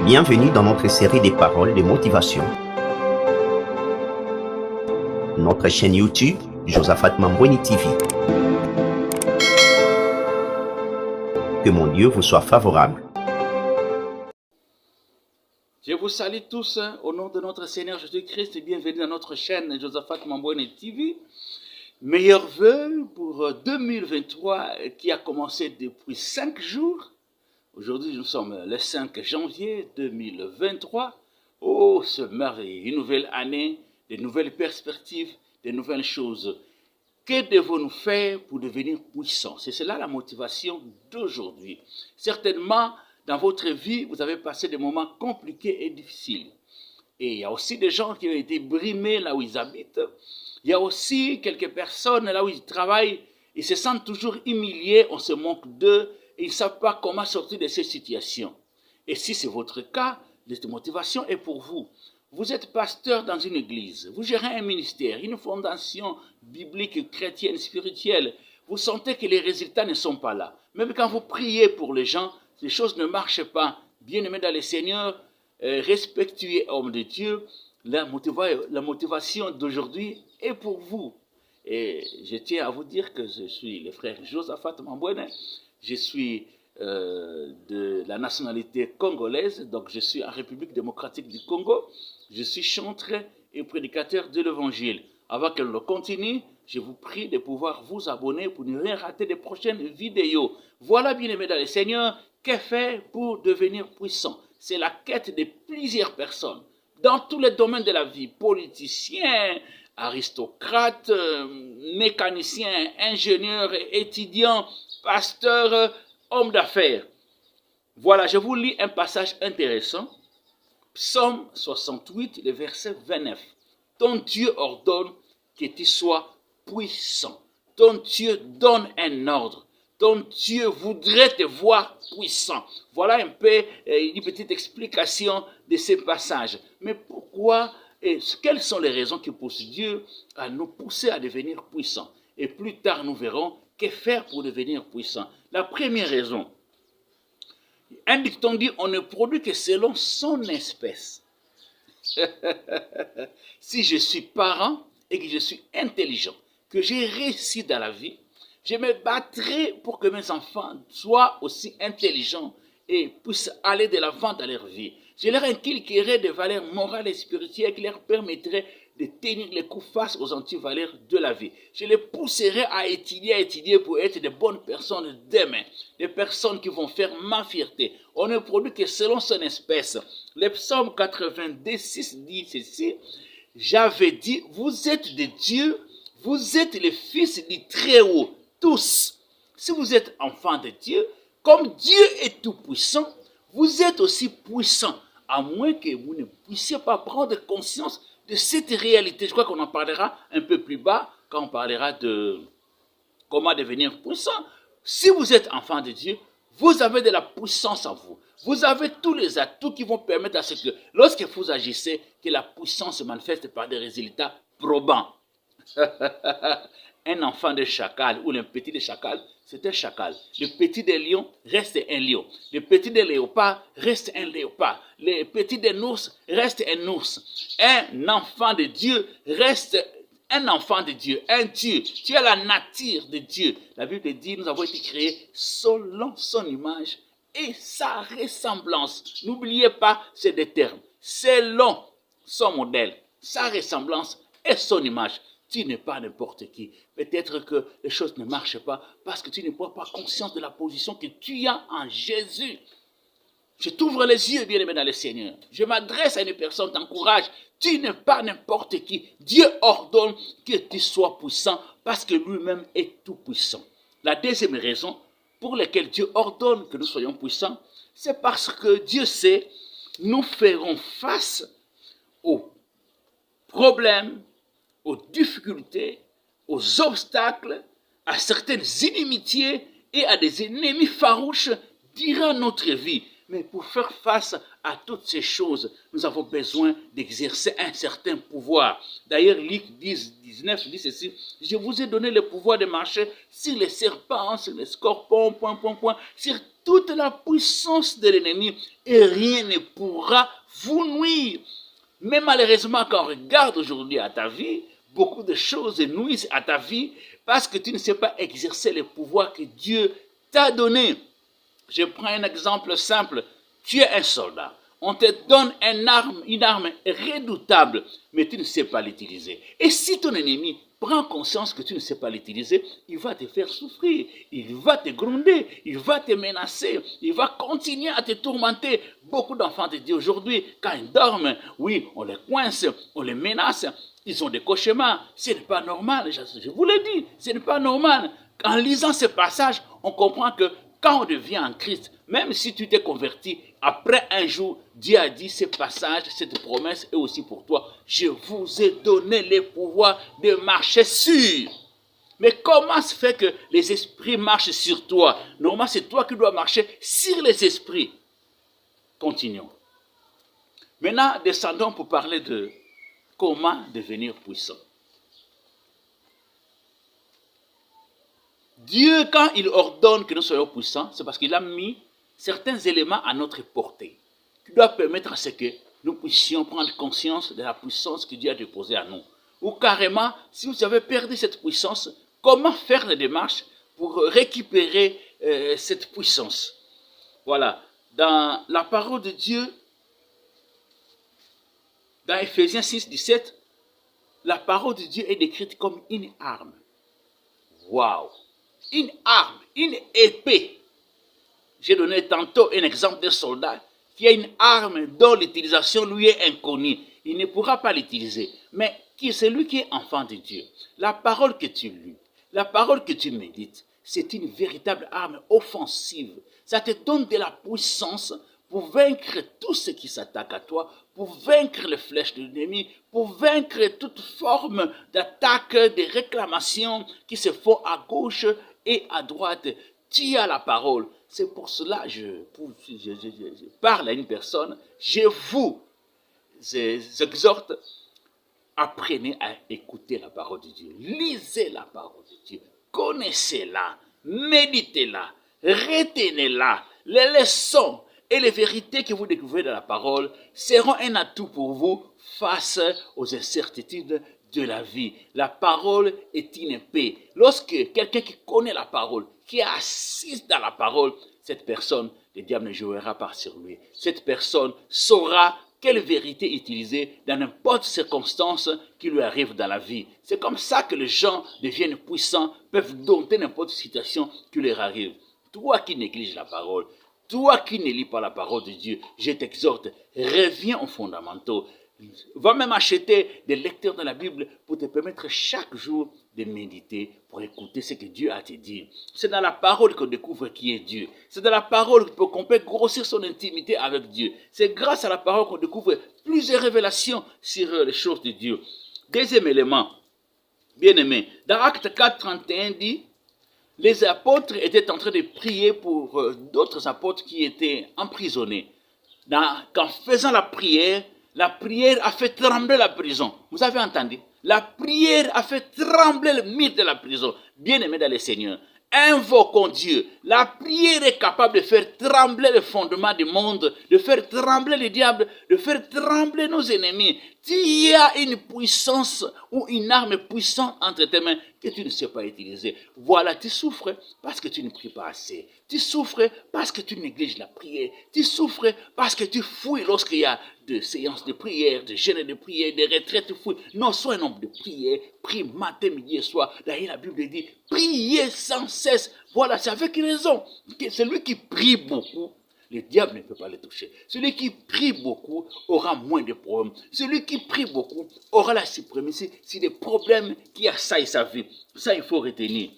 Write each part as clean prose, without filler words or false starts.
Bienvenue dans notre série des paroles de motivation. Notre chaîne YouTube, Josaphat Mambweni TV. Que mon Dieu vous soit favorable. Je vous salue tous au nom de notre Seigneur Jésus-Christ et bienvenue dans notre chaîne Josaphat Mambweni TV. Meilleurs vœux pour 2023 qui a commencé depuis 5 jours. Aujourd'hui, nous sommes le 5 janvier 2023. Oh, ce merveilleux, une nouvelle année, de nouvelles perspectives, de nouvelles choses. Que devons-nous faire pour devenir puissants? C'est cela la motivation d'aujourd'hui. Certainement, dans votre vie, vous avez passé des moments compliqués et difficiles. Et il y a aussi des gens qui ont été brimés là où ils habitent. Il y a aussi quelques personnes là où ils travaillent, ils se sentent toujours humiliés, on se moque d'eux et ils ne savent pas comment sortir de ces situations. Et si c'est votre cas, cette motivation est pour vous. Vous êtes pasteur dans une église, vous gérez un ministère, une fondation biblique, chrétienne, spirituelle. Vous sentez que les résultats ne sont pas là. Même quand vous priez pour les gens, les choses ne marchent pas. Bien-aimés dans le Seigneur, respectueux homme de Dieu, la motivation d'aujourd'hui est pour vous. Et je tiens à vous dire que je suis le frère Josaphat Mambweni. Je suis de la nationalité congolaise, donc je suis en République démocratique du Congo. Je suis chanteur et prédicateur de l'Évangile. Avant que l'on continue, je vous prie de pouvoir vous abonner pour ne rien rater des prochaines vidéos. Voilà, bien-aimés dans le Seigneur, que faire pour devenir puissant? C'est la quête de plusieurs personnes dans tous les domaines de la vie, politiciens, aristocrates, mécaniciens, ingénieurs, étudiants, pasteurs, hommes d'affaires. Voilà, je vous lis un passage intéressant. Psaume 68, le verset 29. Ton Dieu ordonne que tu sois puissant. Ton Dieu donne un ordre. Ton Dieu voudrait te voir puissant. Voilà un peu une petite explication de ces passages. Mais pourquoi et quelles sont les raisons qui poussent Dieu à nous pousser à devenir puissants? Et plus tard, nous verrons que faire pour devenir puissant. La première raison, un dicton dit, on ne produit que selon son espèce. Si je suis parent et que je suis intelligent, que j'ai réussi dans la vie, je me battrai pour que mes enfants soient aussi intelligents et puissent aller de l'avant dans leur vie. Je leur inculquerai des valeurs morales et spirituelles qui leur permettraient de tenir les coups face aux antivaleurs de la vie. Je les pousserai à étudier pour être de bonnes personnes demain, des personnes qui vont faire ma fierté. On ne produit que selon son espèce. Le psaume 86 dit ceci, j'avais dit, vous êtes des dieux, vous êtes les fils du Très-Haut, tous. Si vous êtes enfants de Dieu, comme Dieu est tout-puissant, vous êtes aussi puissants, à moins que vous ne puissiez pas prendre conscience de cette réalité. Je crois qu'on en parlera un peu plus bas, quand on parlera de comment devenir puissant. Si vous êtes enfant de Dieu, vous avez de la puissance en vous. Vous avez tous les atouts qui vont permettre à ce que, lorsque vous agissez, que la puissance se manifeste par des résultats probants. Un enfant de chacal ou un petit de chacal, c'est un chacal. Le petit de lion reste un lion. Le petit de léopard reste un léopard. Le petit de ours reste un ours. Un enfant de Dieu reste un enfant de Dieu, un Dieu. Tu as la nature de Dieu. La Bible dit, nous avons été créés selon son image et sa ressemblance. N'oubliez pas ces deux termes. Selon son modèle, sa ressemblance et son image. Tu n'es pas n'importe qui. Peut-être que les choses ne marchent pas parce que tu ne prends pas conscience de la position que tu as en Jésus. Je t'ouvre les yeux, bien-aimé dans le Seigneur. Je m'adresse à une personne, t'encourage. Tu n'es pas n'importe qui. Dieu ordonne que tu sois puissant parce que lui-même est tout puissant. La deuxième raison pour laquelle Dieu ordonne que nous soyons puissants, c'est parce que Dieu sait, nous ferons face aux problèmes, aux difficultés, aux obstacles, à certaines inimitiés et à des ennemis farouches durant notre vie. Mais pour faire face à toutes ces choses, nous avons besoin d'exercer un certain pouvoir. D'ailleurs, Luc 10, 19 dit ceci, je vous ai donné le pouvoir de marcher sur les serpents, sur les scorpions, sur toute la puissance de l'ennemi, et rien ne pourra vous nuire. Mais malheureusement, quand on regarde aujourd'hui à ta vie, beaucoup de choses nuisent à ta vie parce que tu ne sais pas exercer le pouvoir que Dieu t'a donné. Je prends un exemple simple. Tu es un soldat. On te donne une arme redoutable, mais tu ne sais pas l'utiliser. Et si ton ennemi prend conscience que tu ne sais pas l'utiliser, il va te faire souffrir, il va te gronder, il va te menacer, il va continuer à te tourmenter. Beaucoup d'enfants de Dieu aujourd'hui, quand ils dorment, oui, on les coince, on les menace, ils ont des cauchemars. Ce n'est pas normal, je vous le dis, ce n'est pas normal. En lisant ce passage, on comprend que quand on devient en Christ, même si tu t'es converti, après un jour, Dieu a dit ce passage, cette promesse est aussi pour toi. Je vous ai donné le pouvoir de marcher sur. Mais comment se fait que les esprits marchent sur toi? Normalement, c'est toi qui dois marcher sur les esprits. Continuons. Maintenant, descendons pour parler de comment devenir puissant. Dieu, quand il ordonne que nous soyons puissants, c'est parce qu'il a mis certains éléments à notre portée, qui doivent permettre à ce que nous puissions prendre conscience de la puissance que Dieu a déposée à nous. Ou carrément, si vous avez perdu cette puissance, comment faire les démarches pour récupérer cette puissance? Voilà, dans la parole de Dieu, dans Ephésiens 6, 17, la parole de Dieu est décrite comme une arme. Waouh! Une arme, une épée. J'ai donné tantôt un exemple d'un soldat qui a une arme dont l'utilisation lui est inconnue. Il ne pourra pas l'utiliser. Mais c'est lui qui est enfant de Dieu. La parole que tu lis, la parole que tu médites, c'est une véritable arme offensive. Ça te donne de la puissance pour vaincre tout ce qui s'attaque à toi, pour vaincre les flèches de l'ennemi, pour vaincre toute forme d'attaque, de réclamations qui se font à gauche et à droite. Tu as la parole. C'est pour cela que je parle à une personne. Je vous exhorte, apprenez à écouter la parole de Dieu. Lisez la parole de Dieu. Connaissez-la. Méditez-la. Retenez-la. Les leçons et les vérités que vous découvrez dans la parole seront un atout pour vous face aux incertitudes de la vie. La parole est une épée. Lorsque quelqu'un qui connaît la parole, qui est assis dans la parole, cette personne, le diable ne jouera pas sur lui. Cette personne saura quelle vérité utiliser dans n'importe circonstance qui lui arrive dans la vie. C'est comme ça que les gens deviennent puissants, peuvent dompter n'importe situation qui leur arrive. Toi qui négliges la parole, toi qui ne lis pas la parole de Dieu, je t'exhorte, reviens aux fondamentaux. Va même acheter des lecteurs de la Bible pour te permettre chaque jour de méditer, pour écouter ce que Dieu a te dit. C'est dans la parole qu'on découvre qui est Dieu. C'est dans la parole qu'on peut grossir son intimité avec Dieu. C'est grâce à la parole qu'on découvre plusieurs révélations sur les choses de Dieu. Deuxième élément, bien aimé, dans Acte 4, 31 dit, les apôtres étaient en train de prier pour d'autres apôtres qui étaient emprisonnés. En faisant la prière a fait trembler la prison. Vous avez entendu? La prière a fait trembler le mur de la prison. Bien-aimés dans le Seigneur, invoquons Dieu. La prière est capable de faire trembler le fondement du monde, de faire trembler le diable, de faire trembler nos ennemis. Il y a une puissance ou une arme puissante entre tes mains que tu ne sais pas utiliser. Voilà, tu souffres parce que tu ne pries pas assez. Tu souffres parce que tu négliges la prière. Tu souffres parce que tu fouilles lorsqu'il y a des séances de prière, de jeûnes de prière, des retraites, tu fouilles. Non, sois un homme de prière. Prie matin, midi et soir. D'ailleurs, la Bible dit, priez sans cesse. Voilà, c'est avec raison. Celui qui prie beaucoup, le diable ne peut pas le toucher. Celui qui prie beaucoup aura moins de problèmes. Celui qui prie beaucoup aura la suprématie sur des problèmes qui assaillent sa vie. Ça, il faut retenir.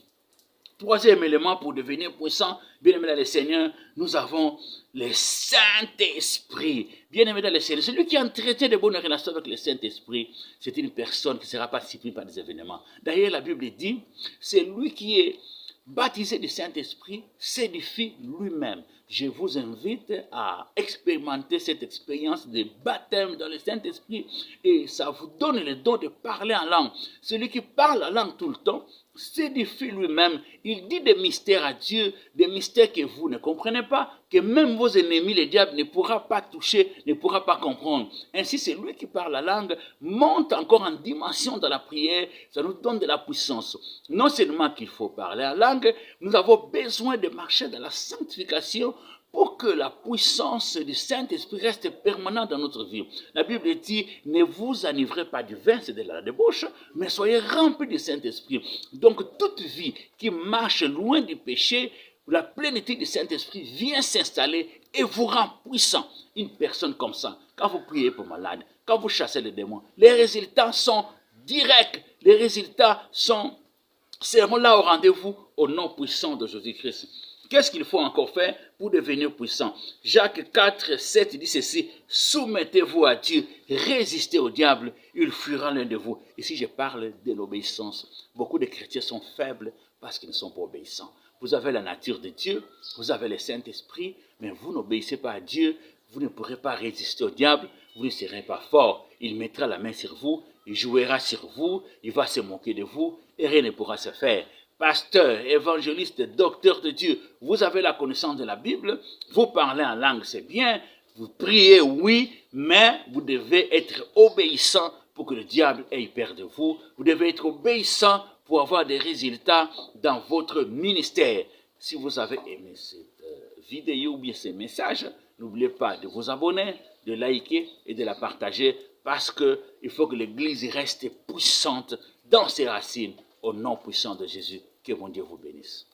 Troisième élément pour devenir puissant, bien aimé dans le Seigneur, nous avons le Saint-Esprit. Bien aimé dans le Seigneur, celui qui entretient de bonnes relations avec le Saint-Esprit, c'est une personne qui ne sera pas surprise par des événements. D'ailleurs, la Bible dit, c'est lui qui est baptisé du Saint-Esprit, s'édifie lui-même. je vous invite à expérimenter cette expérience de baptême dans le Saint-Esprit et ça vous donne le don de parler en langue. Celui qui parle en langue tout le temps s'édifie lui-même. Il dit des mystères à Dieu, des mystères que vous ne comprenez pas, que même vos ennemis, le diable, ne pourra pas toucher, ne pourra pas comprendre. Ainsi, c'est lui qui parle la langue, monte encore en dimension dans la prière, ça nous donne de la puissance. Non seulement qu'il faut parler en langue, nous avons besoin de marcher dans la sanctification pour que la puissance du Saint-Esprit reste permanente dans notre vie. La Bible dit, ne vous enivrez pas du vin, c'est de la débauche, mais soyez remplis du Saint-Esprit. Donc, toute vie qui marche loin du péché, la plénitude du Saint-Esprit vient s'installer et vous rend puissant. Une personne comme ça, quand vous priez pour malade, quand vous chassez les démons, les résultats sont directs, les résultats seront là au rendez-vous au nom puissant de Jésus-Christ. Qu'est-ce qu'il faut encore faire pour devenir puissant? Jacques 4, 7 dit ceci, soumettez-vous à Dieu, résistez au diable, il fuira l'un de vous. Ici, je parle de l'obéissance. Beaucoup de chrétiens sont faibles parce qu'ils ne sont pas obéissants. Vous avez la nature de Dieu, vous avez le Saint-Esprit, mais vous n'obéissez pas à Dieu, vous ne pourrez pas résister au diable, vous ne serez pas fort. Il mettra la main sur vous, il jouera sur vous, il va se moquer de vous et rien ne pourra se faire. Pasteur, évangéliste, docteur de Dieu, vous avez la connaissance de la Bible, vous parlez en langue, c'est bien, vous priez, oui, mais vous devez être obéissant pour que le diable ait peur de vous. Vous devez être obéissant pour avoir des résultats dans votre ministère. Si vous avez aimé cette vidéo ou bien ce message, n'oubliez pas de vous abonner, de liker et de la partager parce qu'il faut que l'Église reste puissante dans ses racines. Au nom puissant de Jésus, que mon Dieu vous bénisse.